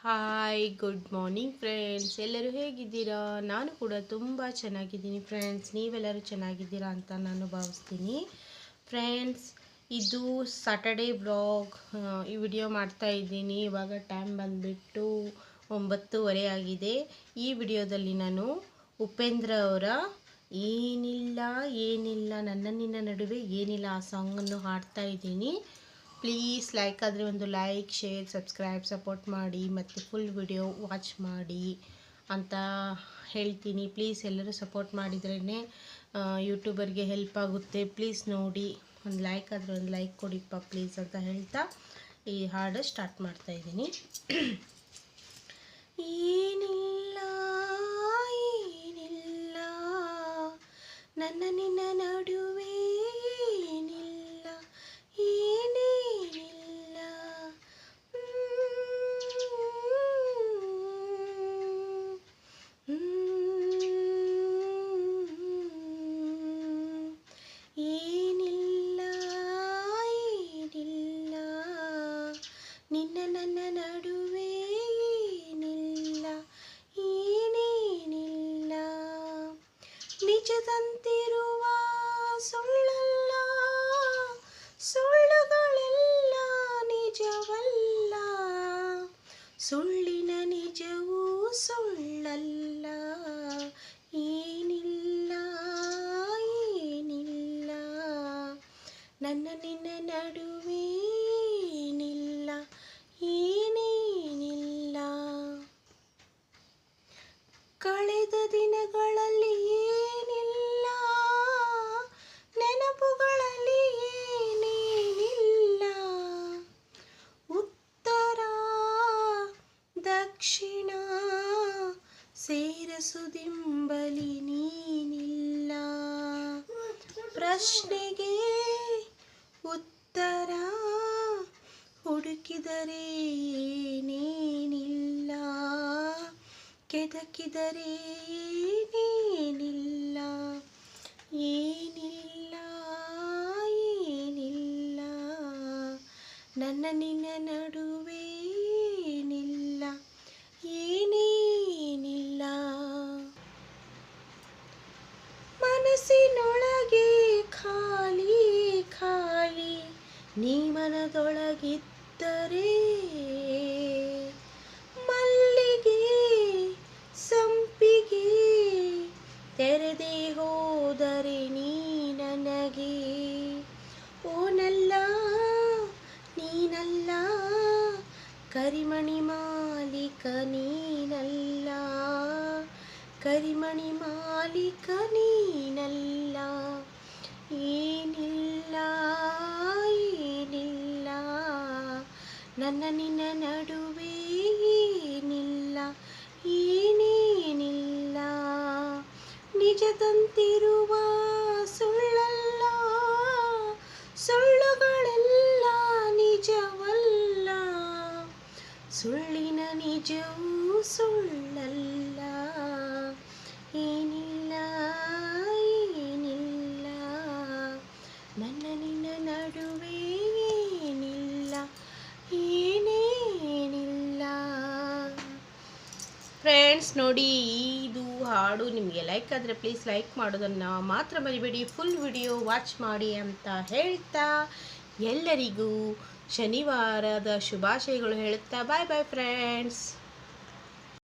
Hi good morning friends, ಎಲ್ಲರೂ ಹೇಗಿದ್ದೀರಾ? ನಾನು ಕೂಡ ತುಂಬ ಚೆನ್ನಾಗಿದ್ದೀನಿ ಫ್ರೆಂಡ್ಸ್. ನೀವೆಲ್ಲರೂ ಚೆನ್ನಾಗಿದ್ದೀರಾ ಅಂತ ನಾನು ಭಾವಿಸ್ತೀನಿ ಫ್ರೆಂಡ್ಸ್. ಇದು ಸಾಟರ್ಡೇ ವ್ಲಾಗ್. ಈ ವಿಡಿಯೋ ಮಾಡ್ತಾ ಇದ್ದೀನಿ. ಇವಾಗ ಟೈಮ್ ಬಂದುಬಿಟ್ಟು 9:30 ಆಗಿದೆ. ಈ ವಿಡಿಯೋದಲ್ಲಿ ನಾನು ಉಪೇಂದ್ರ ಅವರ ಏನಿಲ್ಲ ಏನಿಲ್ಲ ನನ್ನ ನಿನ್ನ ನಡುವೆ ಏನಿಲ್ಲ ಆ ಸಾಂಗನ್ನು ಹಾಡ್ತಾ ಇದ್ದೀನಿ. ಪ್ಲೀಸ್ ಲೈಕ್ ಆದರೆ ಒಂದು ಲೈಕ್, ಶೇರ್, ಸಬ್ಸ್ಕ್ರೈಬ್, ಸಪೋರ್ಟ್ ಮಾಡಿ ಮತ್ತು ಫುಲ್ ವಿಡಿಯೋ ವಾಚ್ ಮಾಡಿ ಅಂತ ಹೇಳ್ತೀನಿ. ಪ್ಲೀಸ್ ಎಲ್ಲರೂ ಸಪೋರ್ಟ್ ಮಾಡಿದ್ರೇ ಯೂಟ್ಯೂಬರ್ಗೆ ಹೆಲ್ಪ್ ಆಗುತ್ತೆ. ಪ್ಲೀಸ್ ನೋಡಿ, ಒಂದು ಲೈಕ್ ಆದರೆ ಒಂದು ಲೈಕ್ ಕೊಡಿಪ್ಪ ಪ್ಲೀಸ್ ಅಂತ ಹೇಳ್ತಾ ಈ ಹಾಡು ಸ್ಟಾರ್ಟ್ ಮಾಡ್ತಾ ಇದ್ದೀನಿ. ಏನಿಲ್ಲ ಏನಿಲ್ಲ ನನ್ನ ನಿನ್ನ ನಡುವೆ ಏನಿಲ್ಲ ಏನೇನಿಲ್ಲ, ಏನಿಲ್ಲ ಏನಿಲ್ಲ ನಿನ್ನ ನನ್ನ ನಡುವೆ ಏನಿಲ್ಲ ಏನೇನಿಲ್ಲ, ನಿಜದಂತಿರುವ ಸುಳ್ಳಲ್ಲ, ಸುಳ್ಳುಗಳೆಲ್ಲ ನಿಜವಲ್ಲ, ಸುಳ್ಳಿನ ನಿಜವೂ ಸುಳ್ಳಲ್ಲ, ಏನಿಲ್ಲ ಏನಿಲ್ಲ ನನ್ನ ನಿನ್ನ ನಡುವೆ ಏನಿಲ್ಲ ಏನೇನಿಲ್ಲ, ಕಳೆದ ದಿನಗಳಲ್ಲಿ ಏನಿಲ್ಲ, ನೆನಪುಗಳಲ್ಲಿ ಏನೇನಿಲ್ಲ, ಉತ್ತರ ದಕ್ಷಿಣ ಸೇರಿಸುದಿಂಬಲಿ ನೀನಿಲ್ಲ, ಪ್ರಶ್ನೆಗೆ ಉತ್ತರ ಹುಡುಕಿದರೆ ಏನೇನಿಲ್ಲ, ಕೆದಕಿದರೆ ಏನೇನಿಲ್ಲ, ಏನಿಲ್ಲ ಏನಿಲ್ಲ ನನ್ನ ನಿನ್ನ ನಡುವೆ ಏನಿಲ್ಲ ಏನೇನಿಲ್ಲ, ಮನಸ್ಸಿನೊಳಗೆ ಖಾಲಿ ಖಾಲಿ ನೀ ಮನದೊಳಗಿದ್ದರೆ, ಮಲ್ಲಿಗೆ ಸಂಪಿಗೆ ತೆರೆದೇ ಹೋದರೆ ನೀ ನನಗೆ, ಓನಲ್ಲ ನೀನಲ್ಲ ಕರಿಮಣಿ ಮಾಲೀಕ ನೀನಲ್ಲ, ಕರಿಮಣಿ ಮಾಲೀಕ ನೀನಲ್ಲ, ಏನಿಲ್ಲ ಏನಿಲ್ಲ ನನ್ನ ನಿನ್ನ ನಡುವೆ ಏನಿಲ್ಲ ಏನೇನಿಲ್ಲ, ನಿಜದಂತಿರುವ ಸುಳ್ಳಲ್ಲ, ಸುಳ್ಳುಗಳೆಲ್ಲ ನಿಜವಲ್ಲ, ಸುಳ್ಳಿನ ನಿಜವೂ ಸುಳ್ಳಲ್ಲ, ಏನಿಲ್ಲ ಏನಿಲ್ಲ ನನ್ನ ನಿನ್ನ ನಡುವೆ ಏನಿಲ್ಲ ಏನೇನಿಲ್ಲ. ಫ್ರೆಂಡ್ಸ್ ನೋಡಿ, ಇದು ಹಾಡು ನಿಮಗೆ ಲೈಕ್ ಆದರೆ ಪ್ಲೀಸ್ ಲೈಕ್ ಮಾಡೋದನ್ನು ಮಾತ್ರ ಮರಿಬೇಡಿ, ಫುಲ್ ವಿಡಿಯೋ ವಾಚ್ ಮಾಡಿ ಅಂತ ಹೇಳ್ತಾ ಎಲ್ಲರಿಗೂ ಶನಿವಾರದ ಶುಭಾಶಯಗಳು ಹೇಳುತ್ತಾ ಬಾಯ್ ಬಾಯ್ ಫ್ರೆಂಡ್ಸ್.